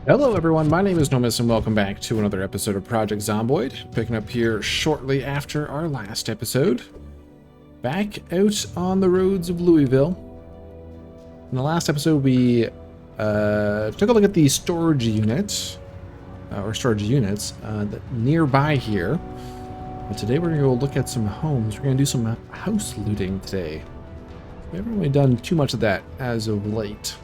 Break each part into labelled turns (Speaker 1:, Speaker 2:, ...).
Speaker 1: Hello everyone, my name is Nomis and welcome back to another episode of Project Zomboid. Picking up here shortly after our last episode. Back out on the roads of Louisville. In the last episode we took a look at the storage unit, or storage units nearby here. But today we're going to go look at some homes. We're going to do some house looting today. We haven't really done too much of that as of late.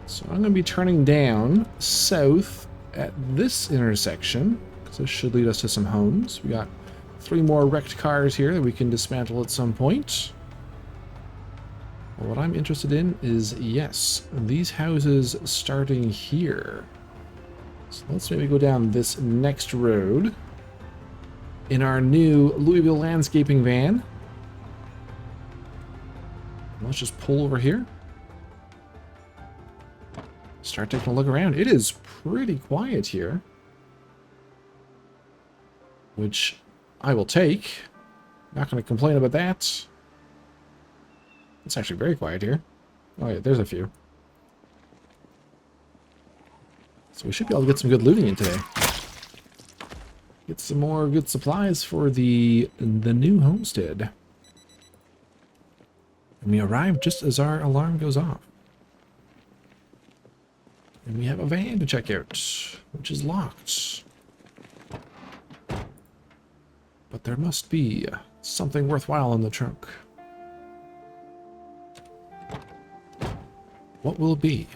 Speaker 1: So I'm going to be turning down south at this intersection, because this should lead us to some homes. We got 3 more wrecked cars here that we can dismantle at some point. Well, what I'm interested in is, yes, these houses starting here. So let's maybe go down this next road in our new Louisville landscaping van. Let's just pull over here. Start taking a look around. It is pretty quiet here, which I will take. Not going to complain about that. It's actually very quiet here. Oh yeah, there's a few. So we should be able to get some good looting in today. Get some more good supplies for the new homestead. And we arrive just as our alarm goes off. And we have a van to check out, which is locked. But there must be something worthwhile in the trunk. What will it be?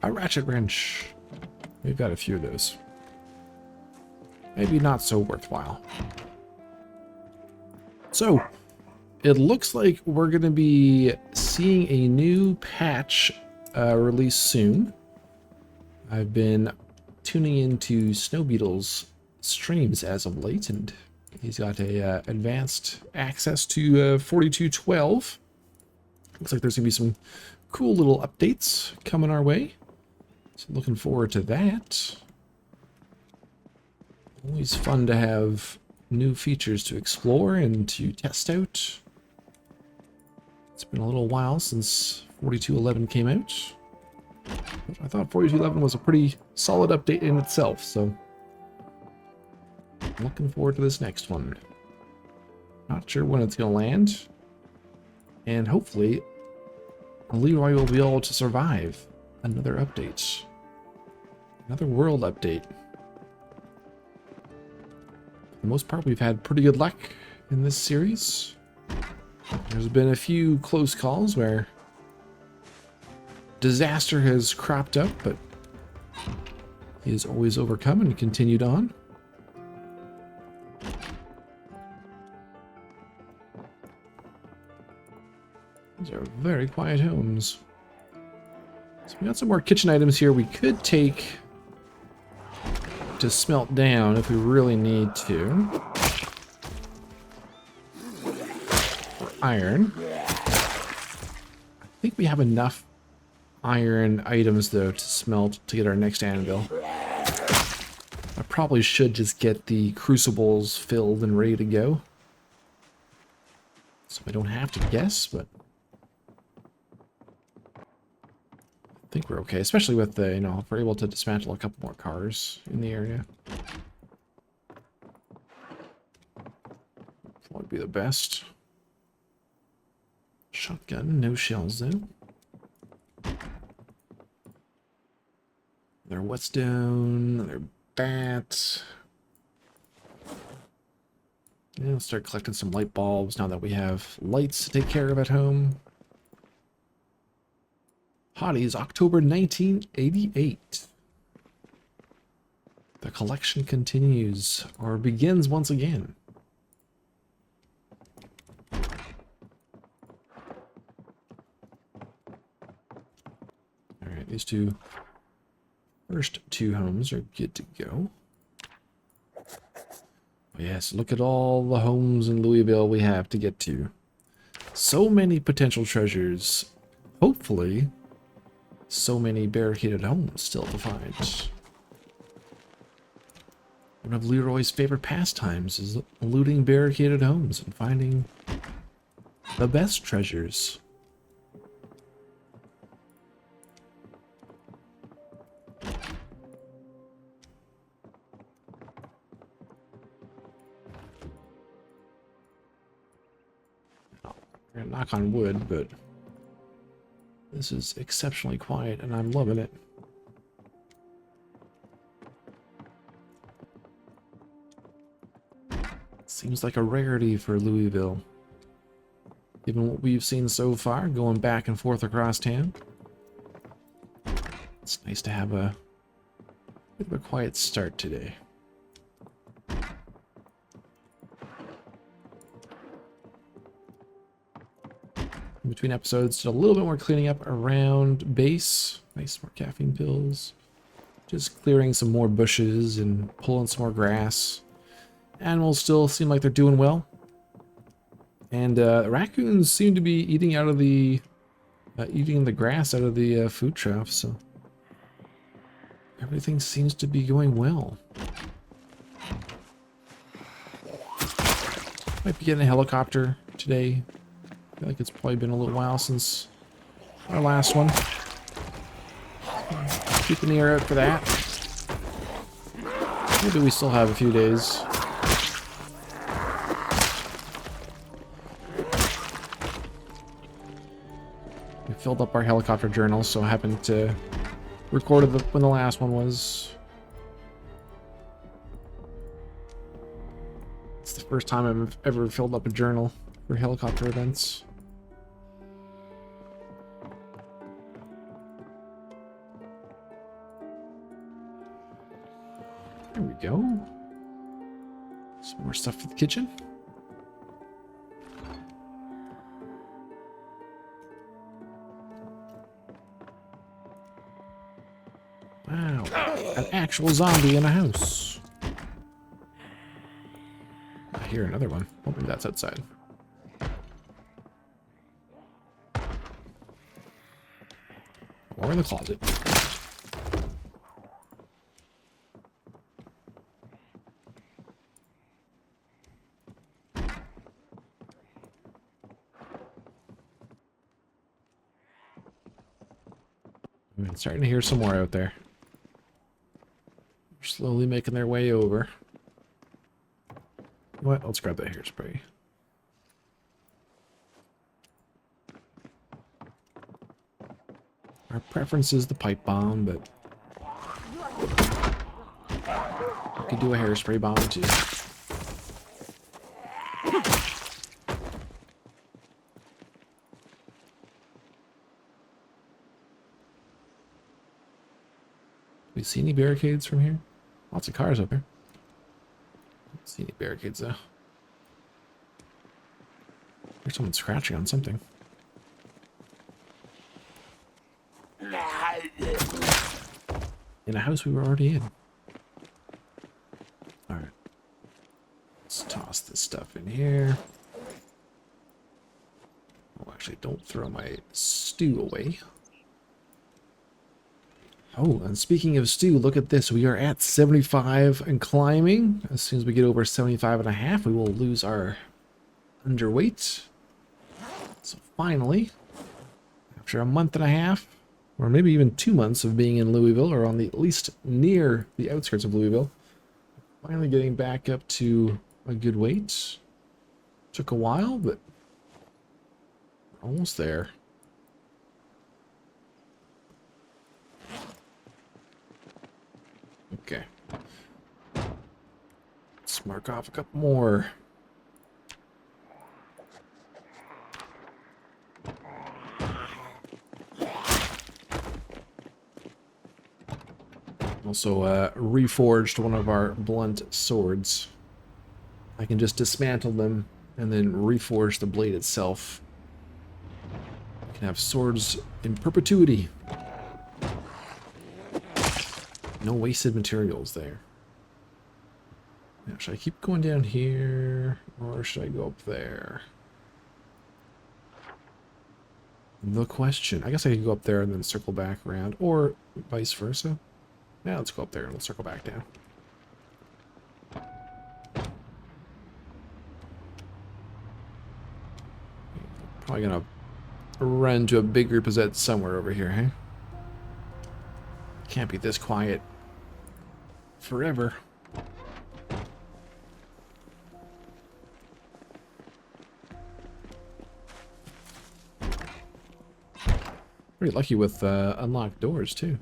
Speaker 1: A ratchet wrench. We've got a few of those. Maybe not so worthwhile. So, it looks like we're going to be seeing a new patch release soon. I've been tuning into Snowbeetle's streams as of late, and he's got a advanced access to 4212. Looks like there's gonna be some cool little updates coming our way. So looking forward to that. Always fun to have new features to explore and to test out. It's been a little while since 4211 came out. But I thought 4211 was a pretty solid update in itself, so I'm looking forward to this next one. Not sure when it's going to land. And hopefully, Leroy will be able to survive another update. Another world update. For the most part, we've had pretty good luck in this series. There's been a few close calls where disaster has cropped up, but he has always overcome and continued on. These are very quiet homes. So we got some more kitchen items here we could take to smelt down if we really need to. For iron. I think we have enough iron items though to smelt to get our next anvil. I probably should just get the crucibles filled and ready to go, so I don't have to guess, but I think we're okay, especially with the, if we're able to dismantle a couple more cars in the area. That would be the best. Shotgun, no shells though. Another whetstone, another bat. Yeah, let's start collecting some light bulbs now that we have lights to take care of at home. Hotties, October 1988. The collection continues, or begins once again. Alright, these first two homes are good to go. Yes, look at all the homes in Louisville we have to get to. So many potential treasures. Hopefully, so many barricaded homes still to find. One of Leroy's favorite pastimes is looting barricaded homes and finding the best treasures. gonna knock on wood, but this is exceptionally quiet and I'm loving it. Seems like a rarity for Louisville. Given what we've seen so far, going back and forth across town. It's nice to have a bit of a quiet start today. In between episodes, did a little bit more cleaning up around base. Nice, more caffeine pills. Just clearing some more bushes and pulling some more grass. Animals still seem like they're doing well. And raccoons seem to be eating out of the eating the grass out of the food trough, so everything seems to be going well. Might be getting a helicopter today. I feel like it's probably been a little while since our last one. Keep an ear out for that. Maybe we still have a few days. We filled up our helicopter journals, so I happened to record when the last one was. It's the first time I've ever filled up a journal for helicopter events. There we go. Some more stuff for the kitchen. Wow, an actual zombie in a house. I hear another one. Hoping that's outside. Or in the closet. I'm starting to hear some more out there. They're slowly making their way over. What? Let's grab that hairspray. Our preference is the pipe bomb, but we could do a hairspray bomb too. Do we see any barricades from here? Lots of cars up here. Don't see any barricades though. There's someone scratching on something. In a house we were already in. Alright. Let's toss this stuff in here. Oh, actually, don't throw my stew away. Oh, and speaking of stew, look at this. We are at 75 and climbing. As soon as we get over 75.5, we will lose our underweight. So finally, after a month and a half, or maybe even 2 months of being in Louisville, or on the at least near the outskirts of Louisville, finally getting back up to a good weight. Took a while, but almost there. Okay. Let's mark off a couple more. Also reforged one of our blunt swords. I can just dismantle them and then reforge the blade itself. You can have swords in perpetuity. No wasted materials there. Now, should I keep going down here, or should I go up there? The question. I guess I could go up there and then circle back around, or vice versa. Yeah, let's go up there and we'll circle back down. Probably gonna run to a big group of Zeds somewhere over here, hey? Can't be this quiet forever. Pretty lucky with unlocked doors, too.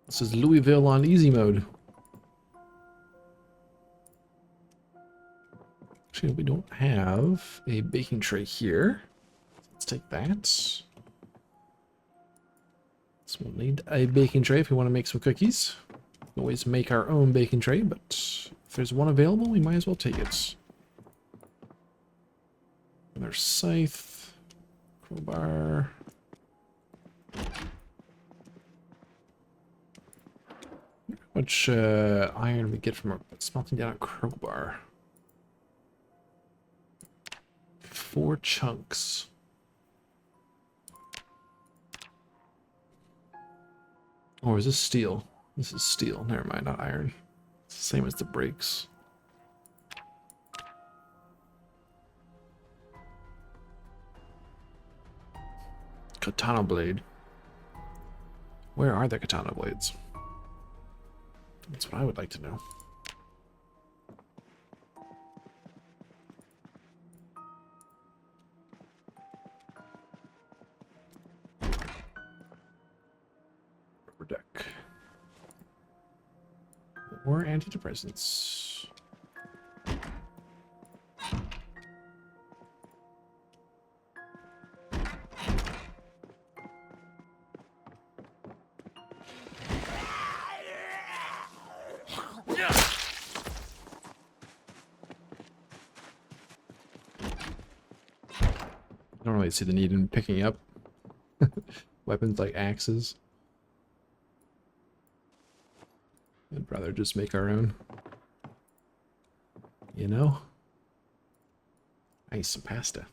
Speaker 1: This is Louisville on easy mode. Actually, we don't have a baking tray here. Let's take that. So we'll need a baking tray if we want to make some cookies. We can always make our own baking tray, but if there's one available, we might as well take it. Another scythe, crowbar. How much iron we get from smelting down a crowbar? 4 chunks. Or is this steel? This is steel. Never mind, not iron. It's the same as the brakes. Katana blade. Where are the katana blades? That's what I would like to know. Rubber duck. More antidepressants. I don't really see the need in picking up weapons like axes. I'd rather just make our own. You know? Nice, some pasta.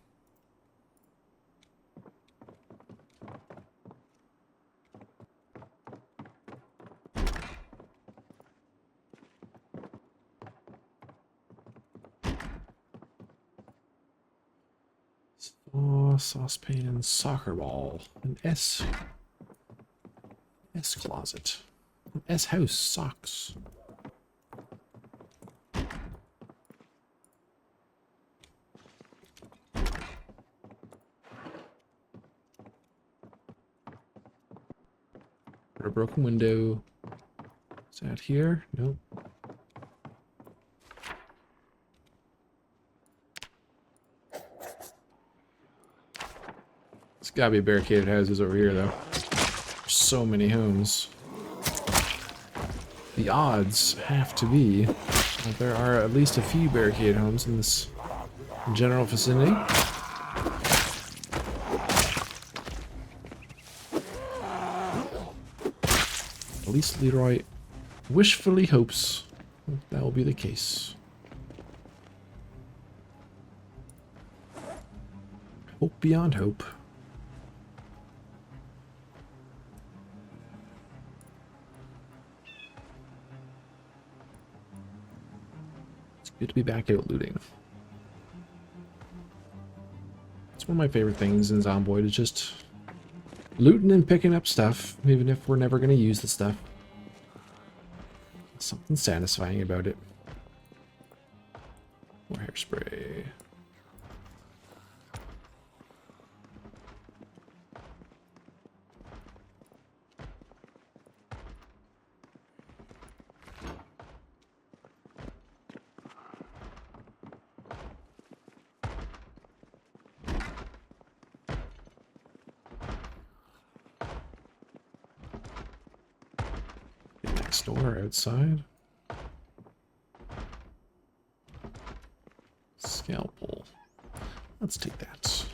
Speaker 1: Saucepan, soccer ball, an S closet, an S house, socks. A broken window. Is that here? Nope. It's gotta be barricaded houses over here, though. There's so many homes. The odds have to be that there are at least a few barricaded homes in this general vicinity. At least Leroy wishfully hopes that will be the case. Hope beyond hope. Good to be back out looting. It's one of my favorite things in Zomboid, is just looting and picking up stuff, even if we're never going to use the stuff. Something satisfying about it. More hairspray. Next door, outside. Scalpel. Let's take that.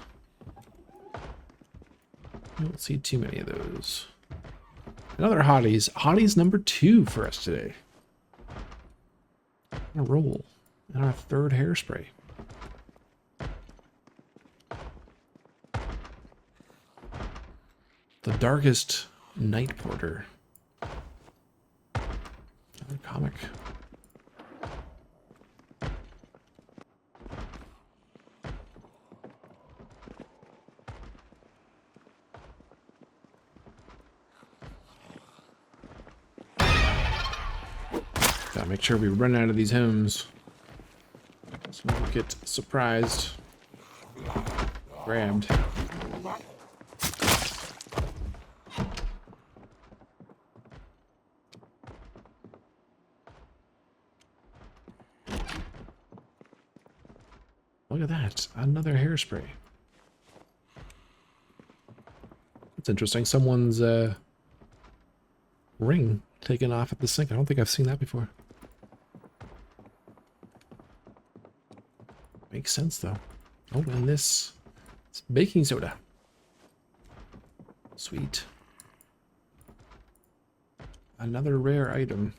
Speaker 1: We don't see too many of those. Another hotties. Hotties number 2 for us today. A roll. And our 3rd hairspray. The Darkest Night Porter. Another comic. Gotta make sure we run out of these homes so we don't get surprised. grabbed. Look at that. Another hairspray. That's interesting. Someone's ring taken off at the sink. I don't think I've seen that before. Makes sense, though. Oh, and this... It's baking soda. Sweet. Another rare item.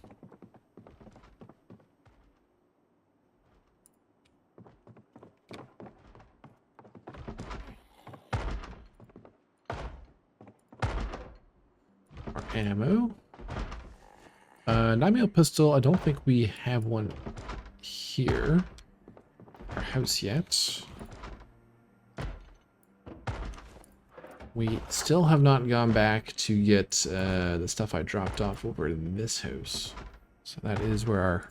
Speaker 1: More ammo. 9mm pistol. I don't think we have one here. Our house yet. We still have not gone back to get the stuff I dropped off over in this house. So that is where our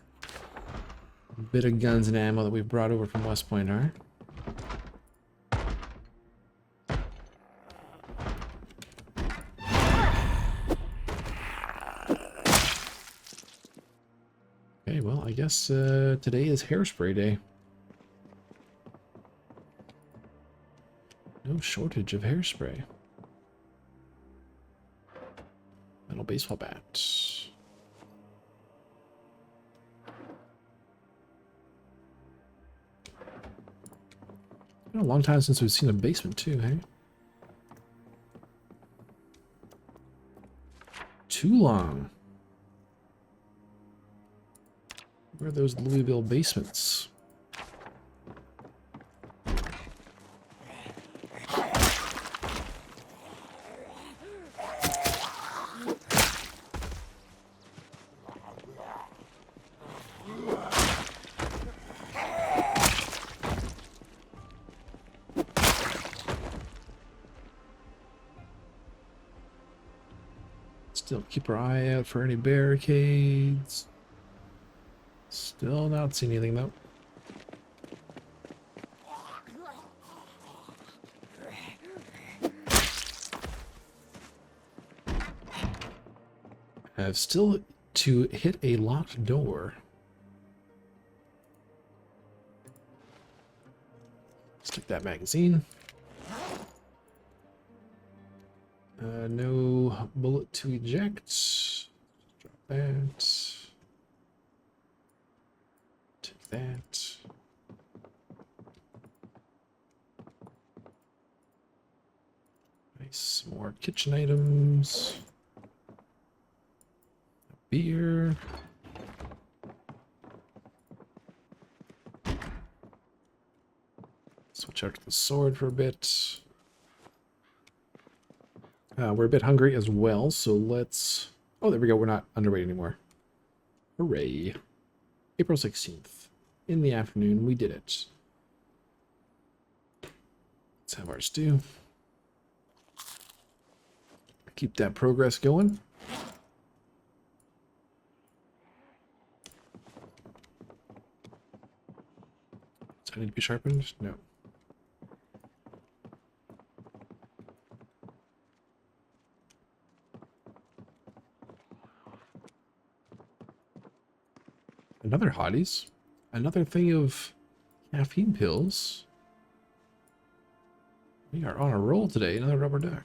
Speaker 1: bit of guns and ammo that we've brought over from West Point are. Okay, well, I guess today is hairspray day. No shortage of hairspray. Metal baseball bat. It's been a long time since we've seen a basement too, hey? Too long. Where are those Louisville basements? Still keep our eye out for any barricades. Still not seeing anything though. I have still to hit a locked door. Stick that magazine. No bullet to eject. Drop that. Take that. Nice. More kitchen items. Beer. Switch out to the sword for a bit. We're a bit hungry as well, so let's... Oh, there we go. We're not underweight anymore. Hooray. April 16th. In the afternoon, we did it. Let's have our stew. Keep that progress going. Does that need to be sharpened? No. Another hotties. Another thing of caffeine pills. We are on a roll today. Another rubber duck.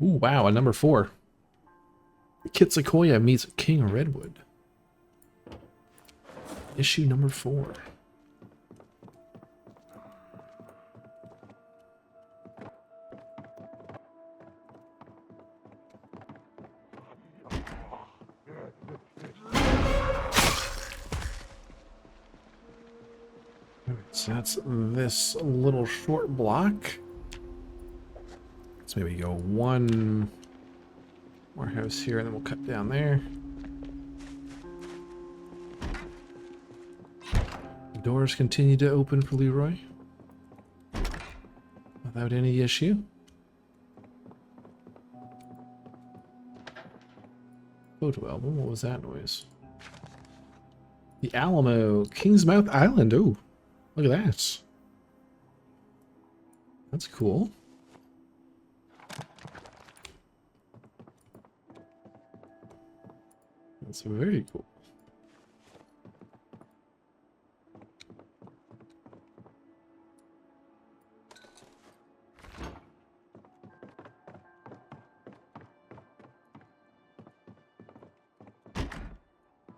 Speaker 1: Ooh, wow, a number 4. Kit Sequoia meets King Redwood. Issue number 4. So that's this little short block. Let's maybe go one more house here, and then we'll cut down there. The doors continue to open for Leroy without any issue. Photo album, what was that noise? The Alamo, Kingsmouth Island. Oh, look at that. That's cool. That's very cool.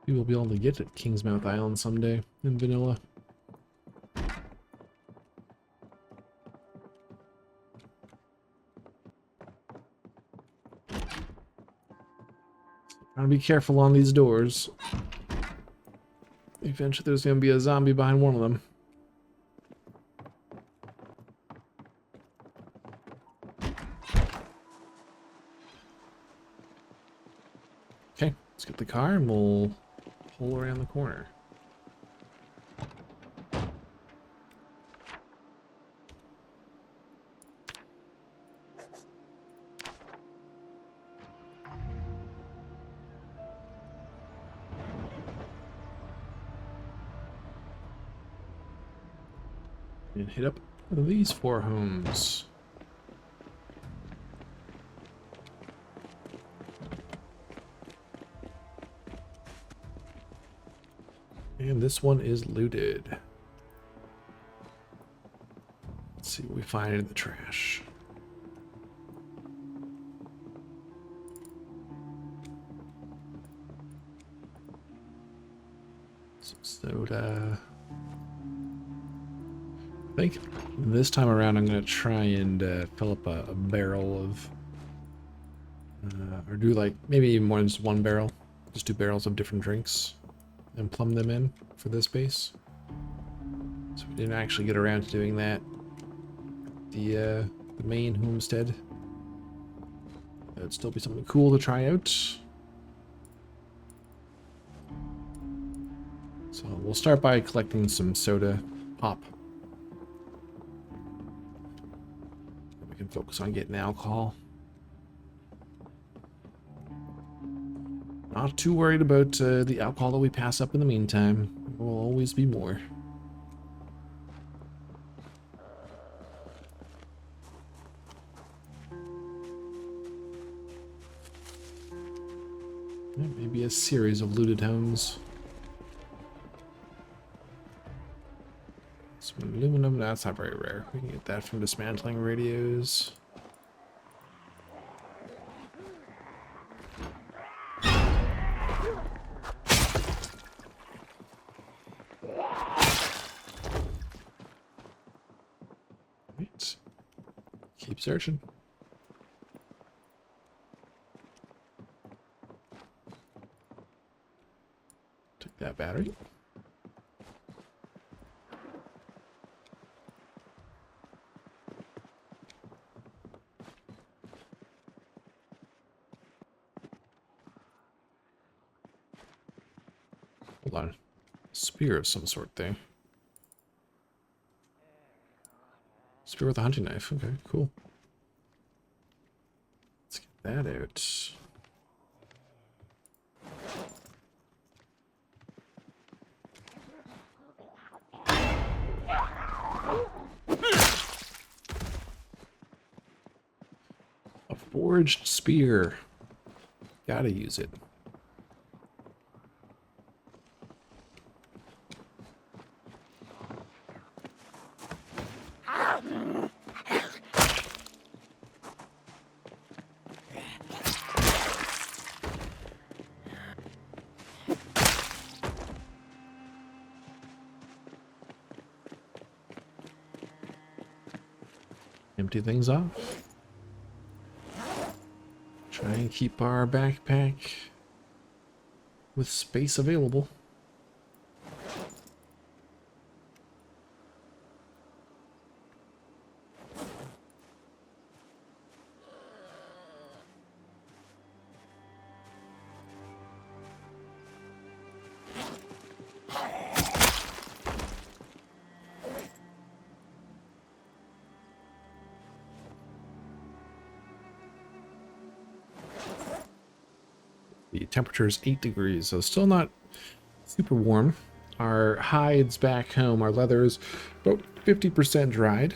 Speaker 1: We will be able to get to Kingsmouth Island someday in vanilla. Gotta be careful on these doors. Eventually there's gonna be a zombie behind one of them. Okay, let's get the car and we'll pull around the corner. And hit up these 4 homes. And this one is looted. Let's see what we find in the trash. Some soda. I think this time around I'm going to try and fill up a barrel of, or do like maybe even more than just one barrel. Just 2 barrels of different drinks and plumb them in for this base. So we didn't actually get around to doing that. The main homestead. That'd still be something cool to try out. So we'll start by collecting some soda pop. We can focus on getting alcohol. Not too worried about the alcohol that we pass up in the meantime. There will always be more. Maybe a series of looted homes. Some aluminum, that's not very rare. We can get that from dismantling radios. Right. Keep searching. Take that battery. Hold on. Spear of some sort thing. Spear with a hunting knife. Okay, cool. Let's get that out. A forged spear. Gotta use it. Empty things off. Try and keep our backpack with space available. The temperature is 8 degrees, so still not super warm. our hides back home. Our leather is about 50% dried.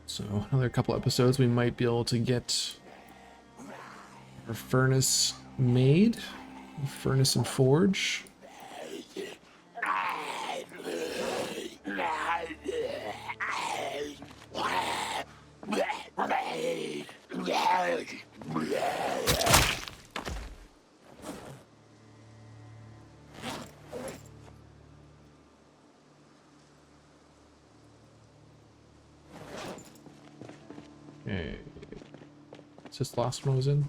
Speaker 1: So another couple episodes, we might be able to get our furnace made. Furnace and forge. Okay. Is this the last one I was in?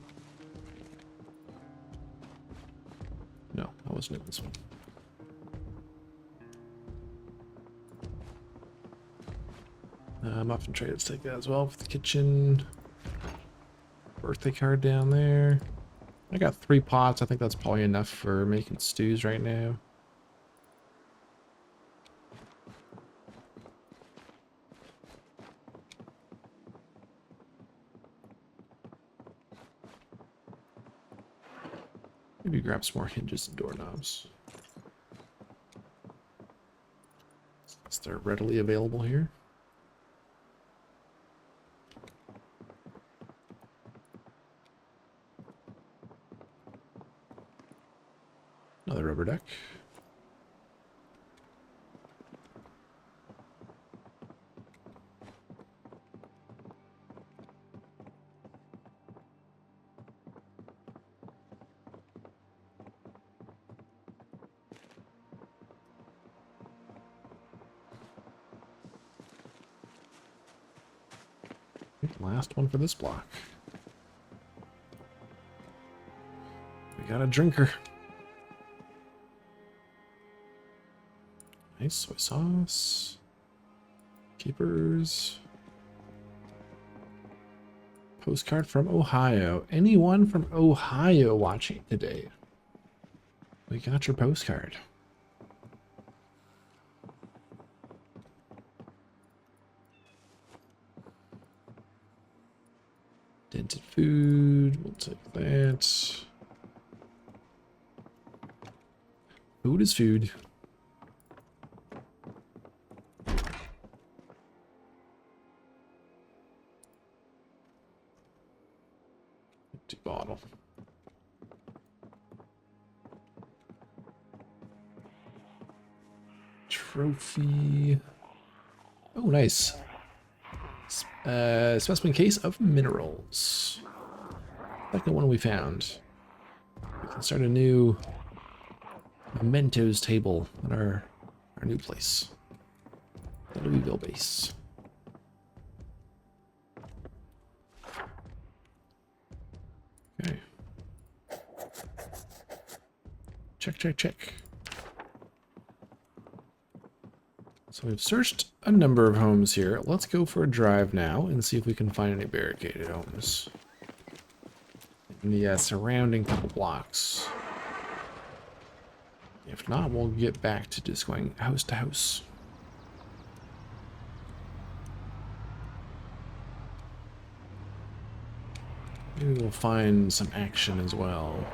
Speaker 1: No, I wasn't in this one. Muffin tray, let's take that as well for the kitchen. Birthday card down there. I got 3 pots. I think that's probably enough for making stews right now. Maybe grab some more hinges and doorknobs. Since they're readily available here. Another rubber duck. Last one for this block. We got a drinker. Nice soy sauce. Keepers. Postcard from Ohio. Anyone from Ohio watching today? We got your postcard. Dented food. We'll take that. Food is food. Empty bottle. Trophy. Oh, nice. Specimen case of minerals. Second one we found. We can start a new mementos table at our new place. The Louisville base. Okay. Check, check, check. So we've searched a number of homes here. Let's go for a drive now and see if we can find any barricaded homes in the surrounding couple blocks. If not, we'll get back to just going house to house. Maybe we'll find some action as well.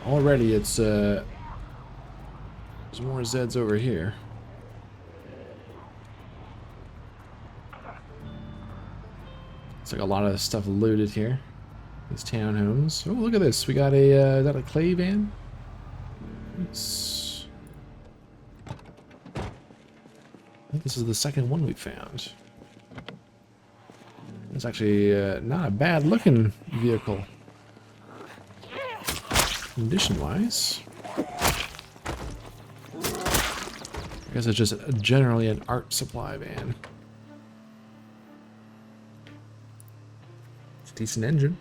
Speaker 1: Already it's there's more Zeds over here. It's like a lot of stuff looted here. These townhomes. Oh, look at this. We got a, is that a clay van? Nice. I think this is the second one we found. It's actually not a bad looking vehicle. Condition-wise. I guess it's just generally an art supply van. It's a decent engine.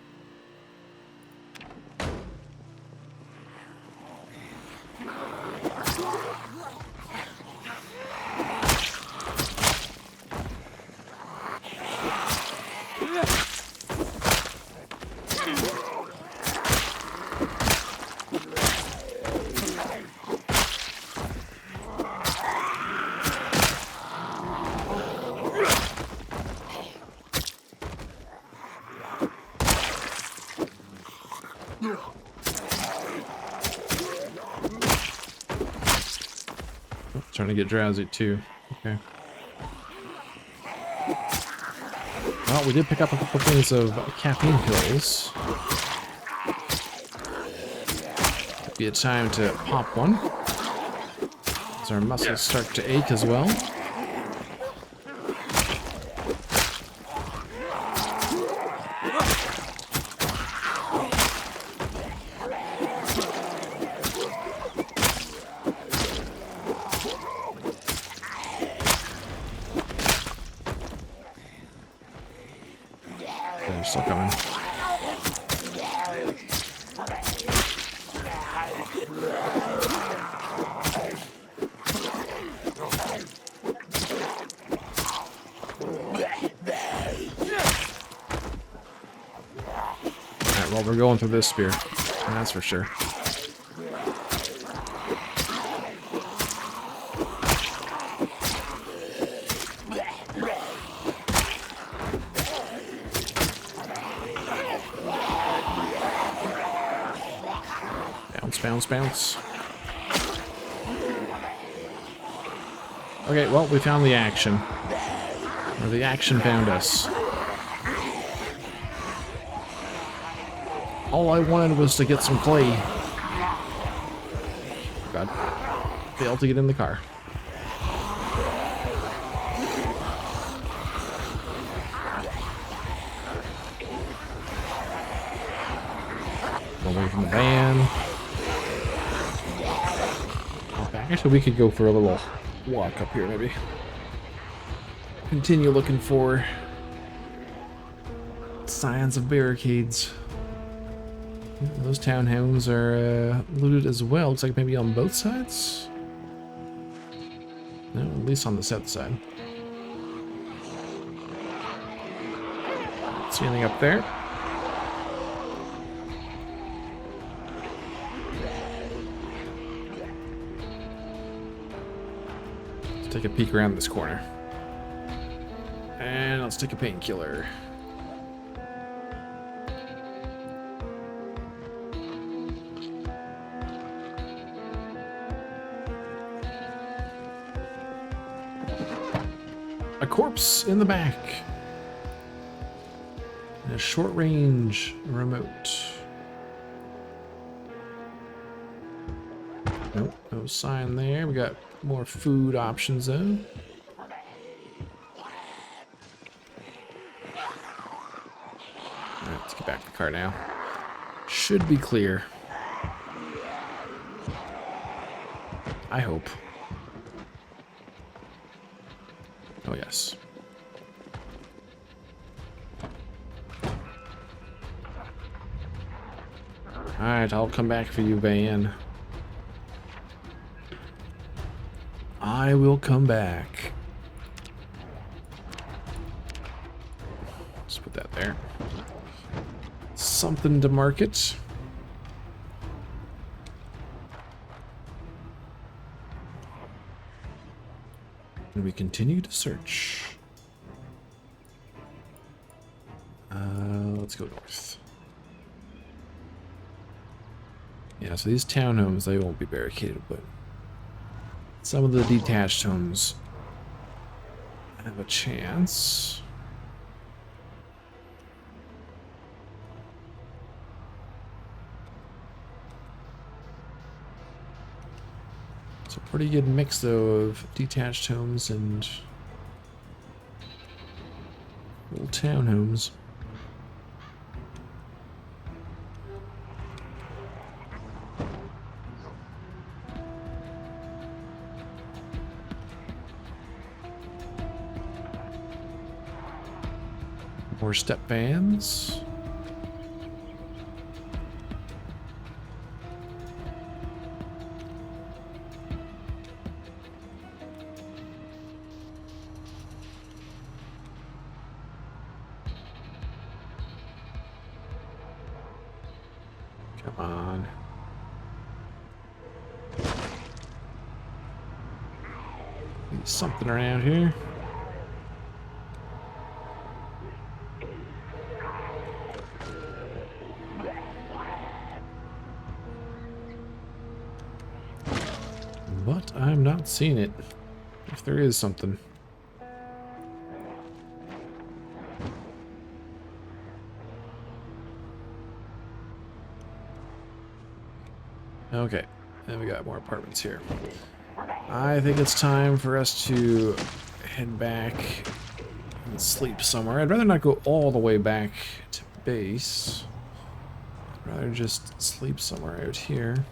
Speaker 1: Starting to get drowsy too. Okay. Well, we did pick up a couple things of caffeine pills. Be a time to pop one, as our muscles start to ache as well. They're still coming. Alright, well, we're going through this spear. That's for sure. Bounce, bounce, bounce. Okay, well, we found the action. Or the action found us. All I wanted was to get some clay. God. Failed to get in the car. Away from the van. Actually, we could go for a little walk up here, maybe. Continue looking for signs of barricades. Those townhomes are looted as well. Looks like maybe on both sides? No, at least on the south side. See anything up there? Let's take a peek around this corner. And let's take a painkiller. A corpse in the back. And a short range remote. Nope, no sign there. We got more food options though. Alright, let's get back to the car now. Should be clear. I hope. Oh, yes. Alright, I'll come back for you, van. I will come back. Let's put that there. Something to market. And we continue to search. Let's go north. Yeah, so these townhomes, they won't be barricaded, but some of the detached homes have a chance. It's a pretty good mix, though, of detached homes and little townhomes. More step vans. Come on. Need something around here. But I'm not seeing it. If there is something. Okay, and we got more apartments here. I think it's time for us to head back and sleep somewhere. I'd rather not go all the way back to base. I'd rather just sleep somewhere out here.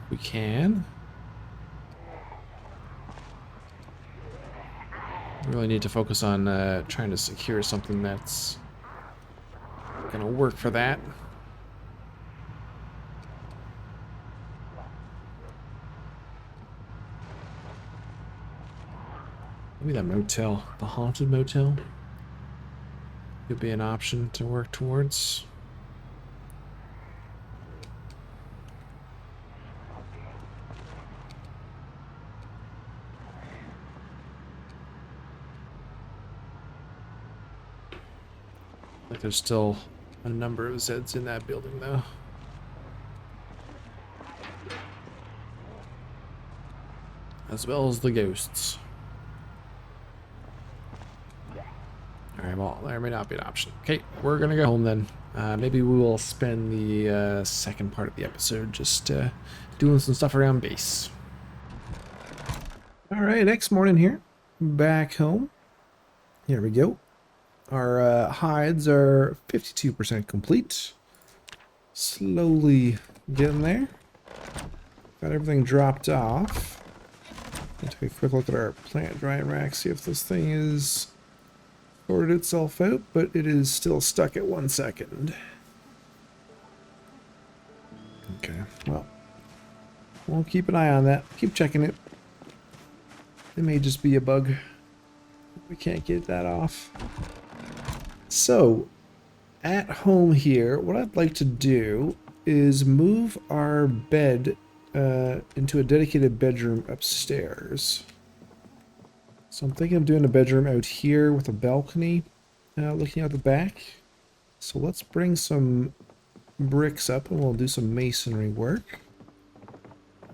Speaker 1: We can. We really need to focus on trying to secure something that's gonna work for that. Maybe that motel, the haunted motel, could be an option to work towards. Like there's still a number of Zeds in that building though. As well as the ghosts. Alright, well, there may not be an option. Okay, we're gonna go home then. Maybe we will spend the second part of the episode just doing some stuff around base. Alright, next morning here. Back home. Here we go. Our hides are 52% complete. Slowly getting there. Got everything dropped off. I'll take a quick look at our plant drying rack, see if this thing is sorted itself out, but it is still stuck at 1 second. Okay, well, we'll keep an eye on that. Keep checking it. It may just be a bug. We can't get that off. So, at home here, what I'd like to do is move our bed into a dedicated bedroom upstairs. So I'm thinking of doing a bedroom out here with a balcony looking out the back. So let's bring some bricks up and we'll do some masonry work.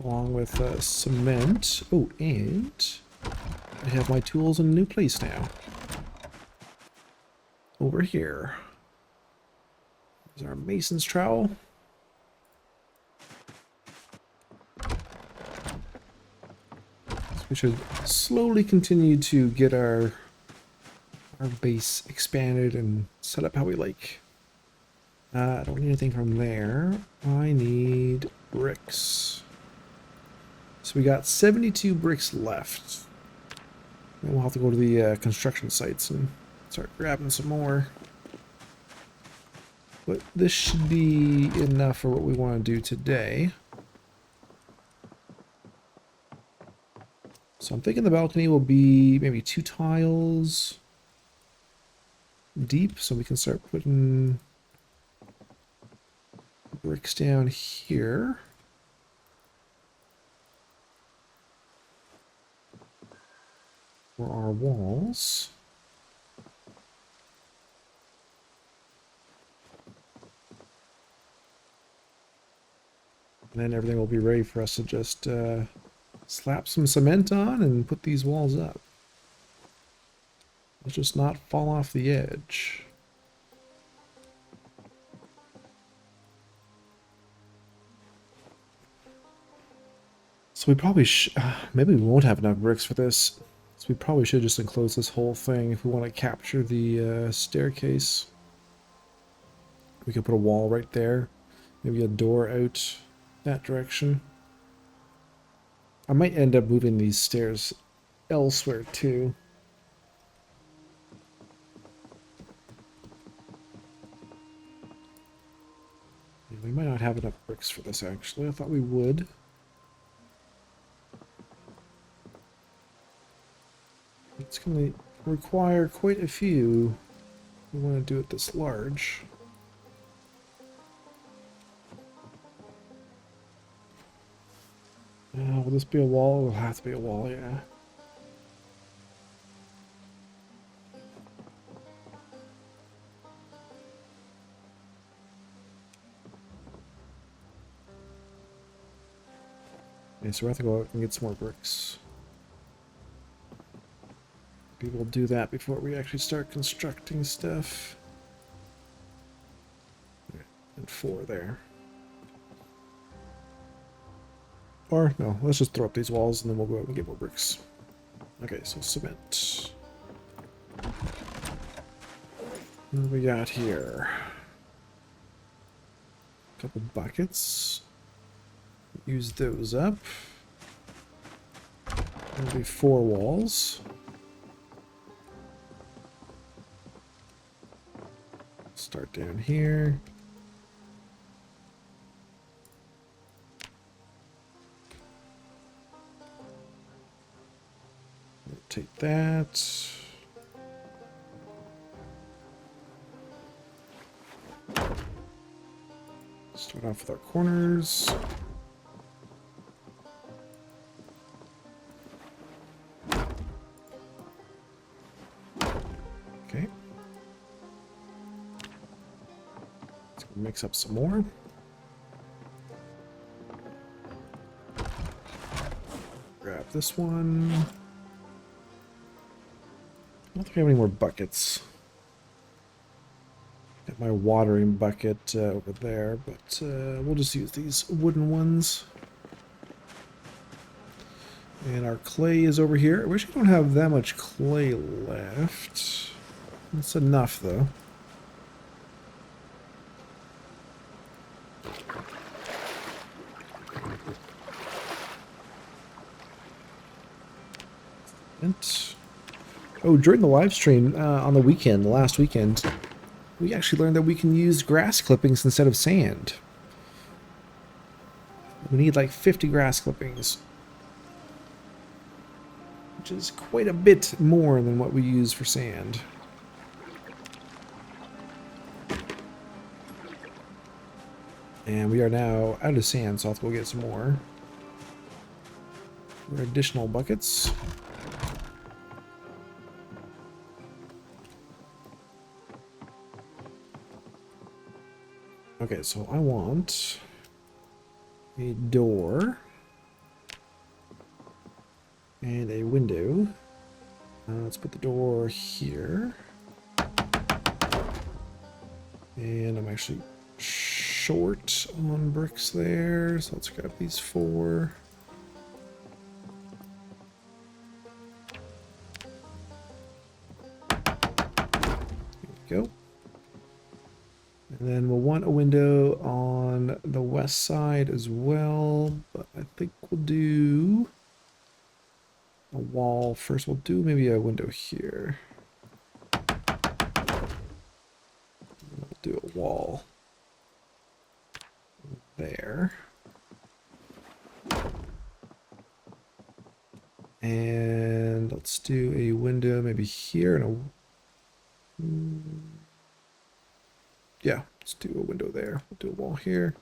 Speaker 1: Along with cement. Oh, and I have my tools in a new place now. Over here. There's our mason's trowel. So we should slowly continue to get our base expanded and set up how we like. I don't need anything from there. I need bricks. So we got 72 bricks left. And we'll have to go to the construction sites and start grabbing some more. But this should be enough for what we want to do today. So I'm thinking the balcony will be maybe 2 tiles deep, so we can start putting bricks down here. For our walls. And then everything will be ready for us to just slap some cement on and put these walls up. Let's just not fall off the edge. So we probably maybe we won't have enough bricks for this. So we probably should just enclose this whole thing if we want to capture the staircase. We could put a wall right there. Maybe a door out that direction. I might end up moving these stairs elsewhere too. Yeah, we might not have enough bricks for this actually. I thought we would. It's going to require quite a few. We want to do it this large. Will this be a wall? It will have to be a wall, yeah. Okay, so we have to go out and get some more bricks. Maybe we'll do that before we actually start constructing stuff. Okay, and 4 there. Or, no, let's just throw up these walls and then we'll go out and get more bricks. Okay, so cement. What do we got here? A couple buckets. Use those up. That'll be 4 walls. Start down here. Rotate that. Start off with our corners. Okay. Let's mix up some more. Grab this one. I don't think I have any more buckets. Got my watering bucket over there, but we'll just use these wooden ones. And our clay is over here. I wish I don't have that much clay left. That's enough, though. And oh, during the live stream on the weekend, the last weekend, we actually learned that we can use grass clippings instead of sand. We need like 50 grass clippings, which is quite a bit more than what we use for sand. And we are now out of sand, so I'll have to go get some more. For additional buckets. Okay, so I want a door and a window. Let's put the door here. And I'm actually short on bricks there, so let's grab these 4. There we go. And then we'll want a window on the west side as well, but I think we'll do a wall first. We'll do maybe a window here. We'll do a wall there. And let's do a window maybe here and a... yeah, let's do a window there. We'll do a wall here.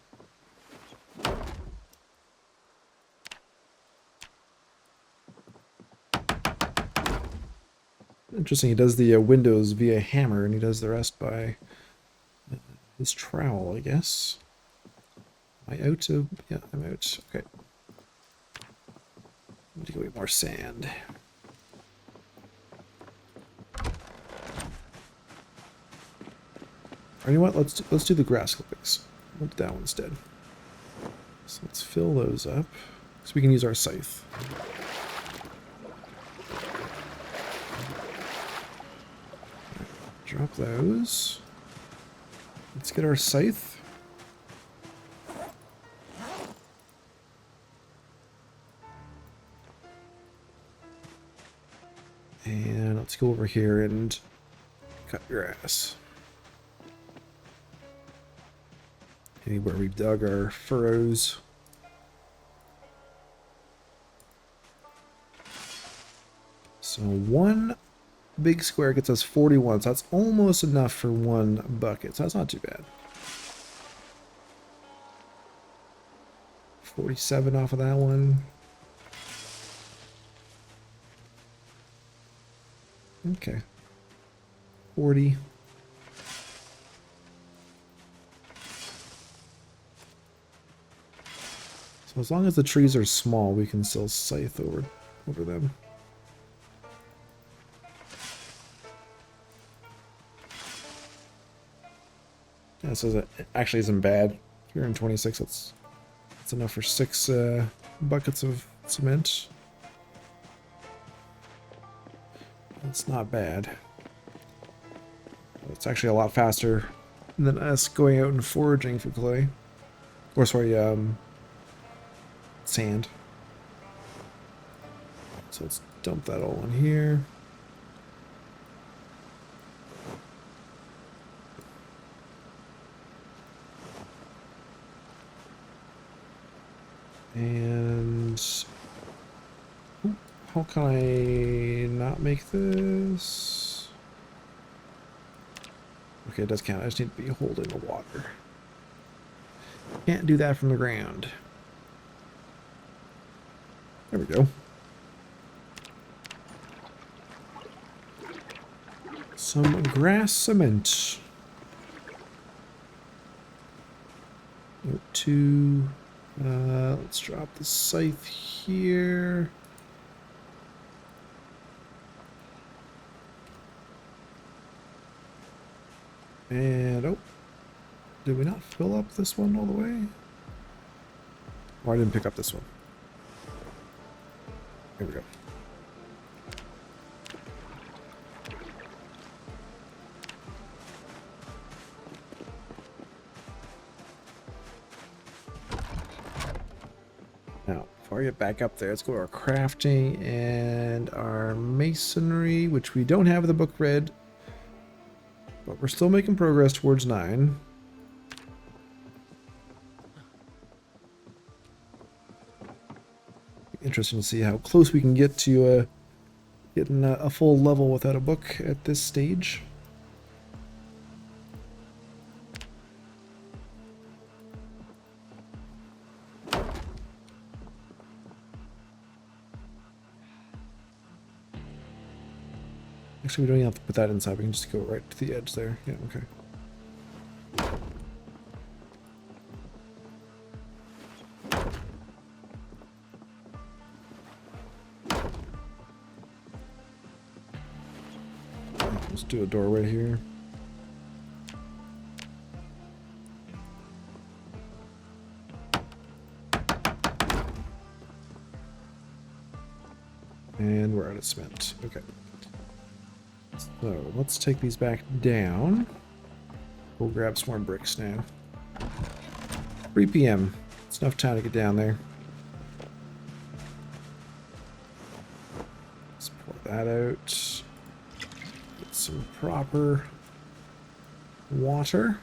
Speaker 1: Interesting, he does the windows via hammer, and he does the rest by his trowel, I guess. Am I out of... yeah, I'm out. Okay. Need to go get more sand. Or you know what? Let's do the grass clippings. We'll do that one instead. So let's fill those up, so we can use our scythe. Drop those. Let's get our scythe. And let's go over here and cut grass. Anywhere we've dug our furrows. So 1 big square gets us 41, so that's almost enough for 1 bucket, so that's not too bad. 47 off of that one. Okay. 40. So as long as the trees are small, we can still scythe over them. Yeah, so that actually isn't bad. Here in 26, that's enough for 6 buckets of cement. That's not bad. It's actually a lot faster than us going out and foraging for clay. Or sorry, sand. So let's dump that all in here. And how can I not make this? Okay, it does count. I just need to be holding the water. Can't do that from the ground. There we go. Some grass cement. Note 2. Let's drop the scythe here. And, oh, did we not fill up this one all the way? Oh, I didn't pick up this one. Here we go. Now, before I get back up there, let's go to our crafting and our masonry, which we don't have the book read, but we're still making progress towards 9. Interesting to see how close we can get to getting a full level without a book at this stage. Actually, we don't even have to put that inside. We can just go right to the edge there. Yeah, okay. Let's do a doorway here. And we're out of cement. Okay. So let's take these back down. We'll grab some more bricks now. 3 p.m. It's enough time to get down there. Let's pour that out. Get some proper water.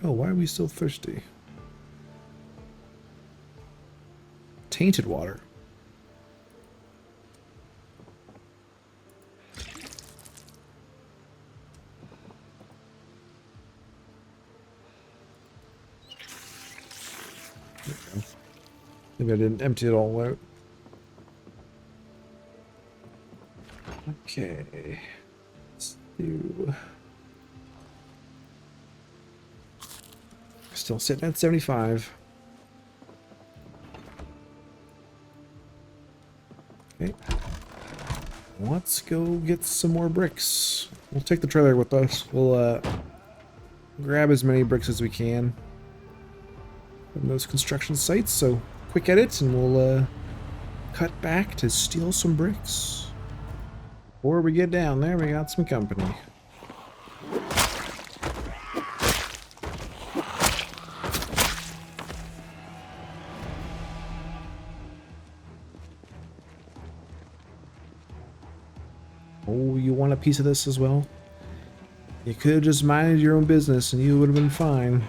Speaker 1: Oh, why are we still thirsty? Tainted water. Maybe I didn't empty it all out. Okay. Let's do... Still sitting at 75. Okay. Let's go get some more bricks. We'll take the trailer with us. We'll grab as many bricks as we can from those construction sites. So quick edits and we'll cut back to steal some bricks. Before we get down there, we got some company. Oh, you want a piece of this as well? You could have just minded your own business and you would have been fine.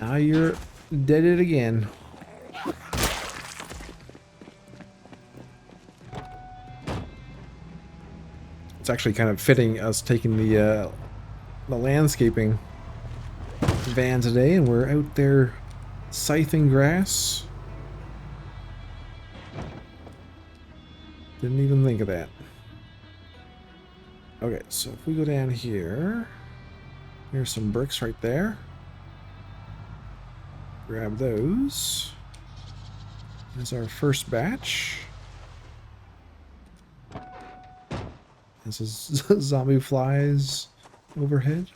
Speaker 1: Now you're deaded again. It's actually kind of fitting us taking the landscaping van today, and we're out there scything grass. Didn't even think of that. Okay, so if we go down here, here's some bricks right there. Grab those. There's our first batch. This is zombie flies overhead.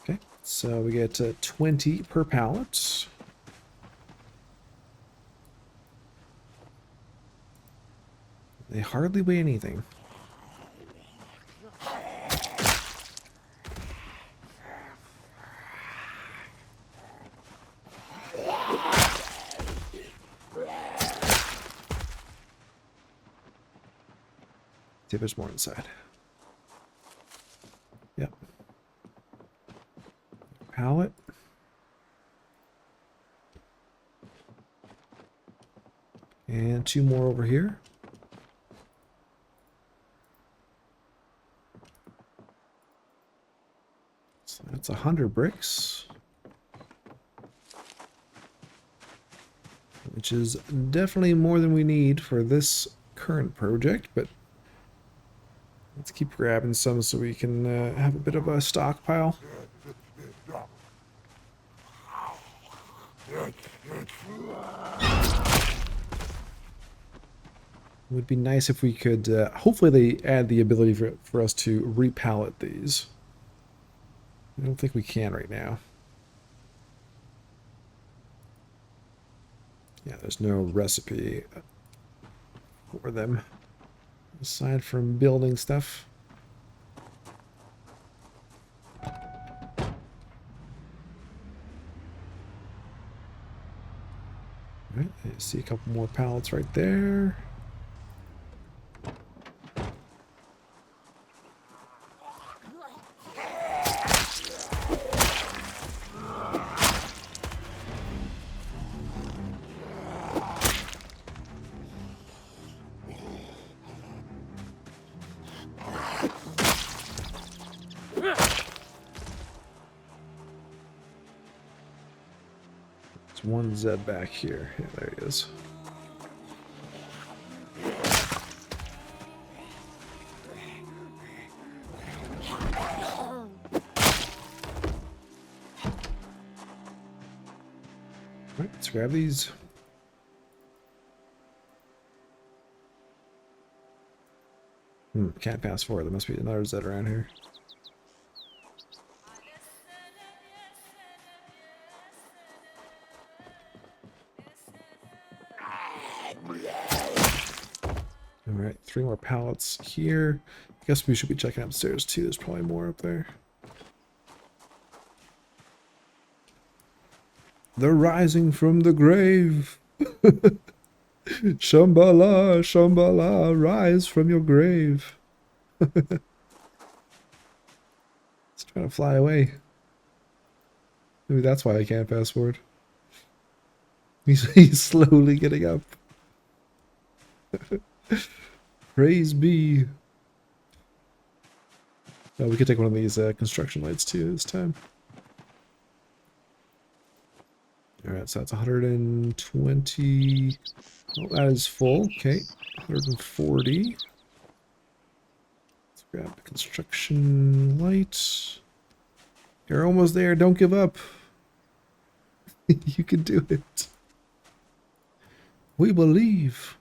Speaker 1: Okay, so we get 20 per pallet. They hardly weigh anything. See if there's more inside. Yep. Pallet. And 2 more over here. So that's 100 bricks. Which is definitely more than we need for this current project, but let's keep grabbing some so we can have a bit of a stockpile. It would be nice if we could, hopefully they add the ability for us to repallet these. I don't think we can right now. Yeah, there's no recipe for them, aside from building stuff. Alright, I see a couple more pallets right there. There's one Zed back here. Yeah, there he is. Alright, let's grab these. Can't pass forward. There must be another Zed around here. Alright, 3 more pallets here. I guess we should be checking upstairs too. There's probably more up there. They're rising from the grave. Shambhala, Shambhala, rise from your grave. It's trying to fly away. Maybe that's why I can't fast forward. He's slowly getting up. Praise be. Oh, we could take one of these construction lights too this time. Alright, so that's 120. Oh, that is full. Okay, 140. Let's grab the construction light. You're almost there. Don't give up. You can do it. We believe.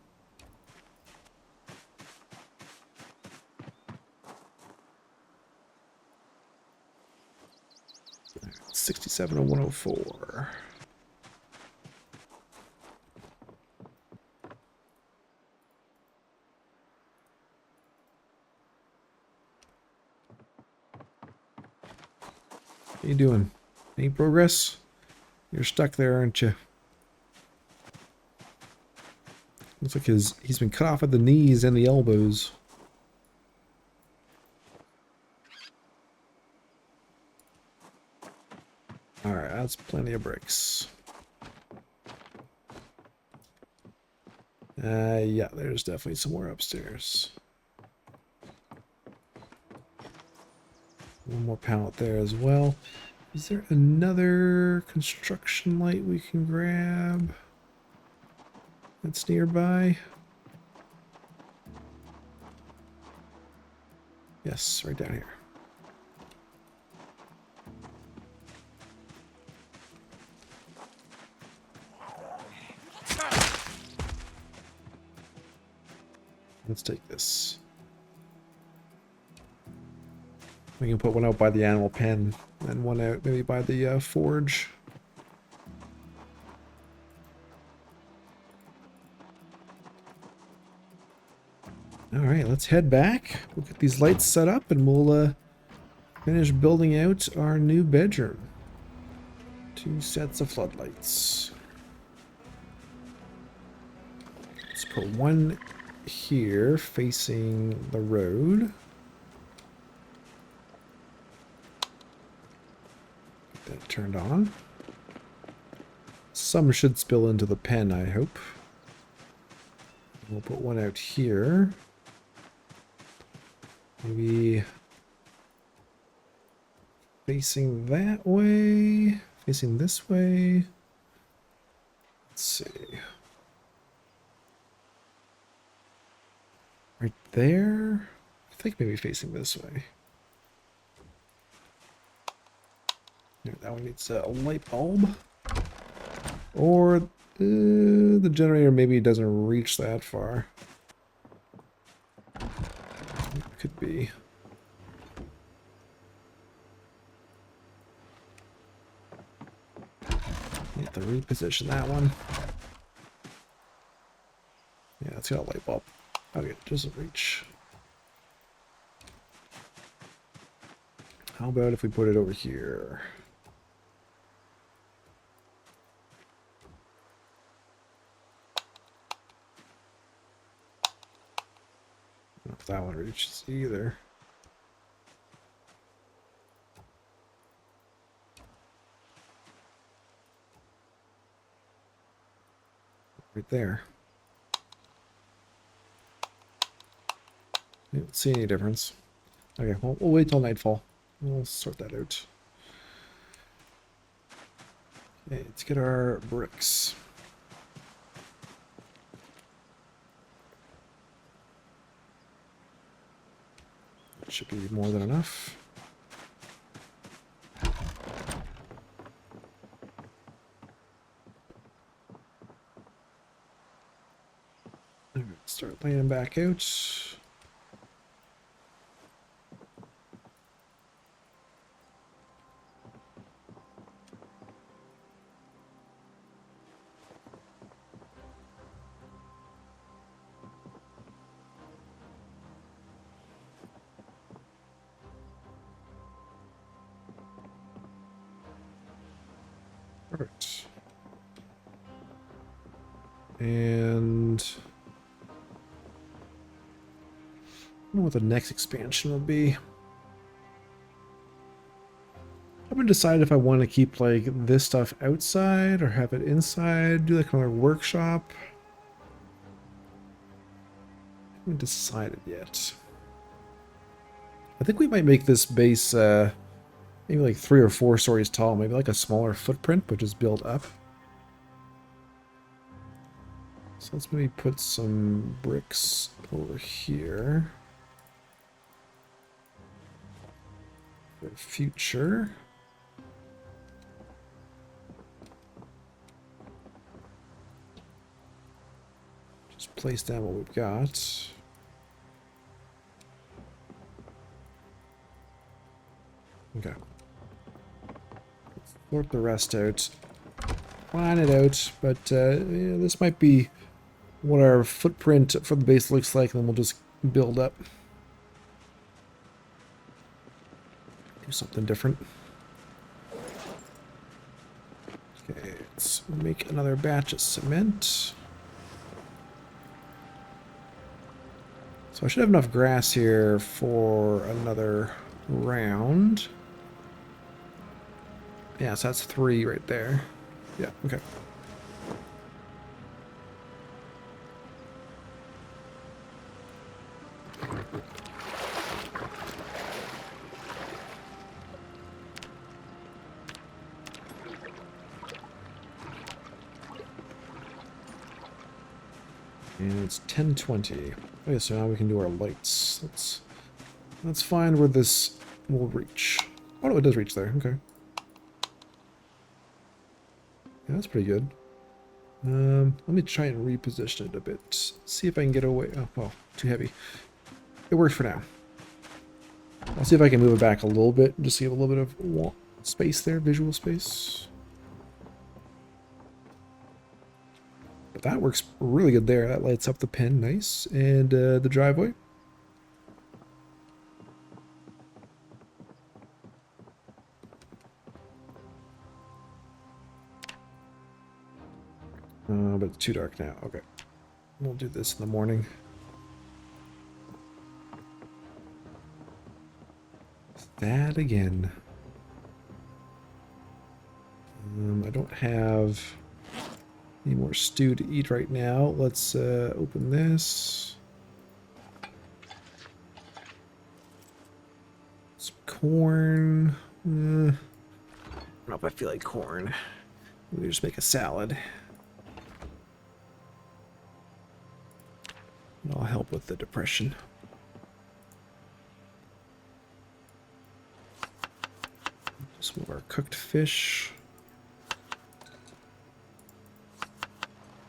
Speaker 1: Right, 67 and 104. How you doing? Any progress? You're stuck there, aren't you? Looks like he's been cut off at the knees and the elbows. Alright, that's plenty of bricks. Yeah, there's definitely some more upstairs. One more pallet there as well. Is there another construction light we can grab that's nearby? Yes, right down here. Let's take this. We can put one out by the animal pen and one out maybe by the forge. All right, let's head back. We'll get these lights set up and we'll finish building out our new bedroom. 2 sets of floodlights. Let's put one here facing the road. Get that turned on. Some should spill into the pen, I hope. We'll put one out here. Maybe facing that way, facing this way. Let's see. Right there? I think maybe facing this way. Yeah, that one needs a light bulb. Or the generator maybe doesn't reach that far. It could be. You have to reposition that one. Yeah, it's got a light bulb. Okay, it doesn't reach. How about if we put it over here? I don't know if that one reaches either. Right there. I don't see any difference. Okay, well, we'll wait till nightfall. We'll sort that out. Okay, let's get our bricks. That should be more than enough. Start laying back out. Perfect. And I don't know what the next expansion will be. I haven't decided if I want to keep like this stuff outside or have it inside, do like another workshop. I haven't decided yet. I think we might make this base maybe like 3 or 4 stories tall, maybe like a smaller footprint, but just build up. So let's maybe put some bricks over here. For future. Just place down what we've got. Okay. Let's sort the rest out. Plan it out, but yeah, this might be what our footprint for the base looks like, and then we'll just build up. Do something different. Okay, let's make another batch of cement. So I should have enough grass here for another round. Yeah, so that's 3 right there. Yeah, okay. And it's 10:20. Okay, so now we can do our lights. Let's find where this will reach. Oh no, it does reach there. Okay. Yeah, that's pretty good. Let me try and reposition it a bit. See if I can get away. Oh, well, too heavy. It works for now. I'll see if I can move it back a little bit, just see a little bit of space there, visual space. But that works really good there. That lights up the pen, nice. And the driveway. But it's too dark now. Okay. We'll do this in the morning. That again. I don't have any more stew to eat right now. Let's open this. Some corn. I don't know if I feel like corn. Maybe just make a salad. That'll help with the depression. Some of our cooked fish.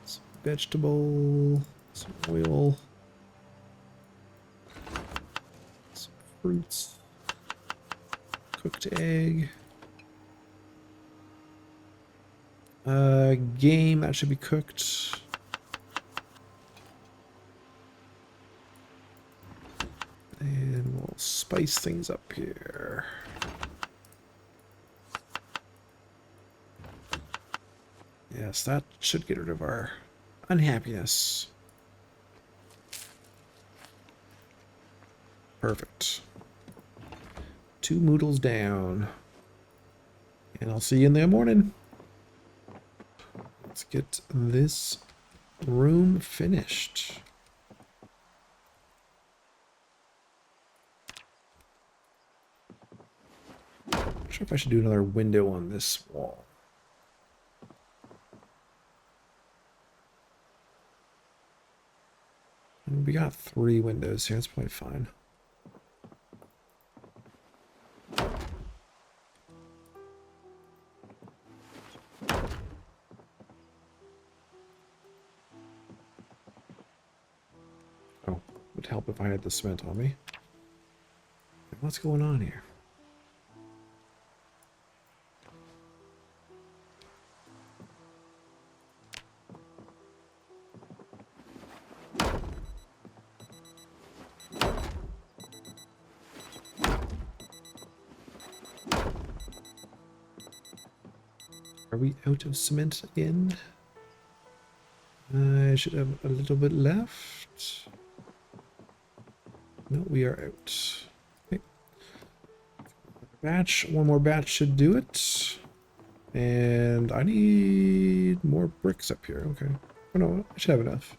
Speaker 1: Some vegetable. Some oil. Some fruits. Cooked egg. Game, that should be cooked. And we'll spice things up here. Yes, that should get rid of our unhappiness. Perfect. 2 noodles down. And I'll see you in the morning. Let's get this room finished. Not sure if I should do another window on this wall. We got 3 windows here, that's probably fine. Oh, would help if I had the cement on me. What's going on here? Are we out of cement again? I should have a little bit left. No, we are out. Okay. Batch, one more batch should do it. And I need more bricks up here. Okay. Oh no, I should have enough.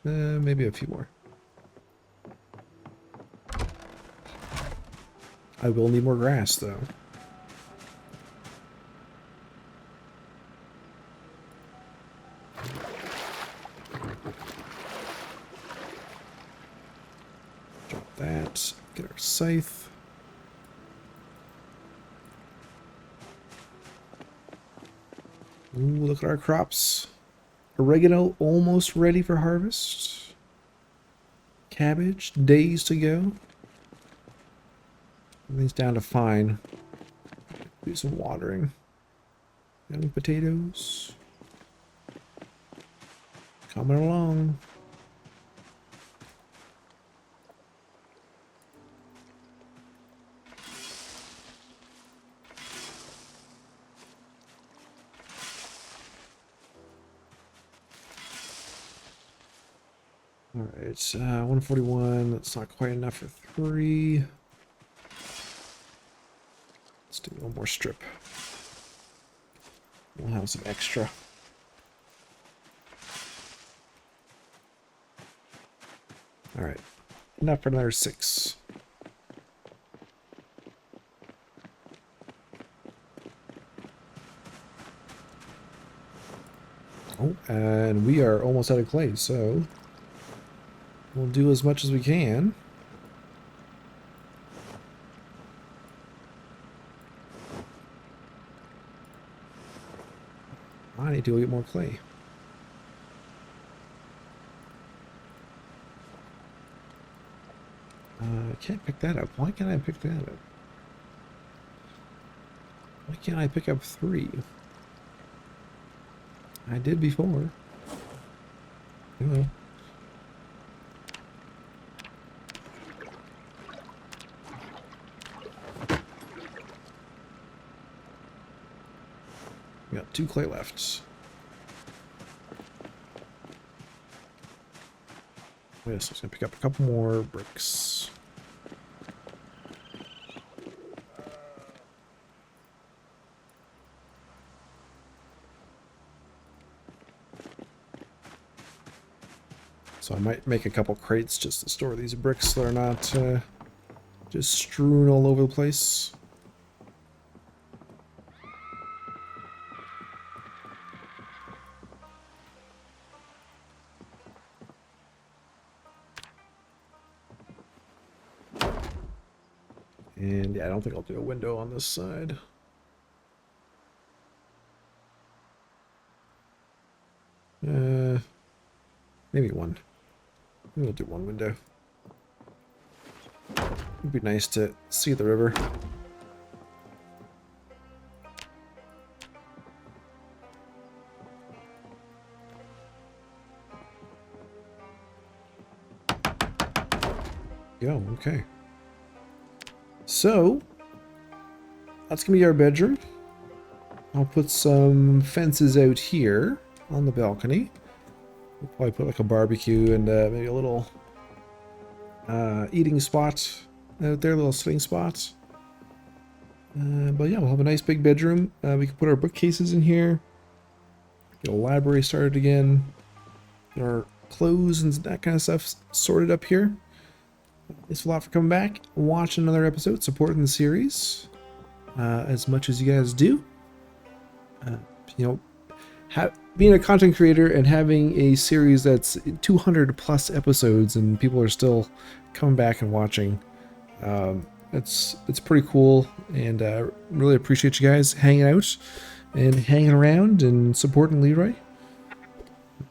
Speaker 1: Maybe a few more. I will need more grass though. Drop that. Get our scythe. Ooh, look at our crops. Oregano almost ready for harvest. Cabbage, days to go. Everything's down to fine. Do some watering. Young potatoes. Coming along. Alright, 141. That's not quite enough for 3. Let's do one more strip. We'll have some extra. Alright, enough for another 6. Oh, and we are almost out of clay, so we'll do as much as we can. I need to go get more clay. I can't pick that up. Why can't I pick that up? Why can't I pick up 3? I did before. Anyway. We got 2 clay left. Yes, I was gonna pick up a couple more bricks. So I might make a couple crates just to store these bricks so they're not just strewn all over the place. And yeah, I don't think I'll do a window on this side. Maybe one. Maybe we'll do one window. It'd be nice to see the river. Go, okay. So, that's gonna be our bedroom. I'll put some fences out here on the balcony. We'll probably put like a barbecue and maybe a little eating spot out there, a little sitting spot. But yeah, we'll have a nice big bedroom. We can put our bookcases in here. Get a library started again. Get our clothes and that kind of stuff sorted up here. Thanks a lot for coming back, watching another episode, supporting the series as much as you guys do. You know, being a content creator and having a series that's 200 plus episodes and people are still coming back and watching, it's pretty cool, and really appreciate you guys hanging out and hanging around and supporting Leroy.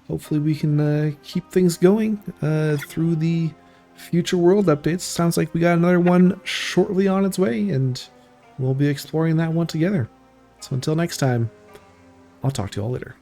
Speaker 1: Hopefully we can keep things going through the future world updates. Sounds like we got another one shortly on its way, and we'll be exploring that one together. So until next time, I'll talk to you all later.